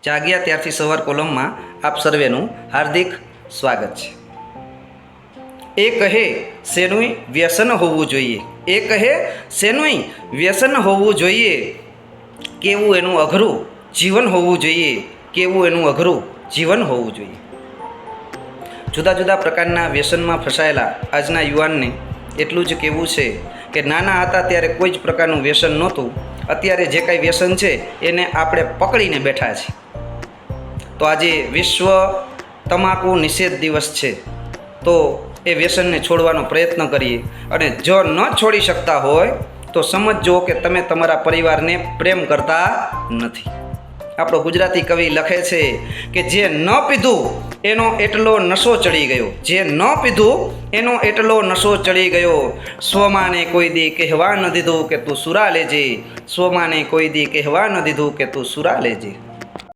જાગ્યા ત્યારથી સવાર કોલમમાં આપ સર્વેનું હાર્દિક સ્વાગત છે. એ કહે શેનુંય વ્યસન હોવું જોઈએ, એ કહે શેનુંય વ્યસન હોવું જોઈએ, કેવું એનું અઘરું જીવન હોવું જોઈએ, કેવું એનું અઘરું જીવન હોવું જોઈએ. જુદા જુદા પ્રકારના વ્યસનમાં ફસાયેલા આજના યુવાનને એટલું જ કહેવું છે કે નાના હતા ત્યારે કોઈ જ પ્રકારનું વ્યસન નહોતું, અત્યારે જે કાંઈ વ્યસન છે એને આપણે પકડીને બેઠા છીએ. તો આજે વિશ્વ તમાકુ નિષેધ દિવસ છે, તો એ વ્યસનને છોડવાનો પ્રયત્ન કરીએ. અને જો ન છોડી શકતા હોય તો સમજજો કે તમે તમારા પરિવારને પ્રેમ કરતા નથી. આપણો ગુજરાતી કવિ લખે છે કે જે ન પીધું એનો એટલો નશો ચડી ગયો, જે ન પીધું એનો એટલો નશો ચડી ગયો, સ્વમાને કોઈ દી કહેવા ન દીધું કે તું સુરા લેજે, સ્વમાને કોઈ દી કહેવા ન દીધું કે તું સુરા લેજે.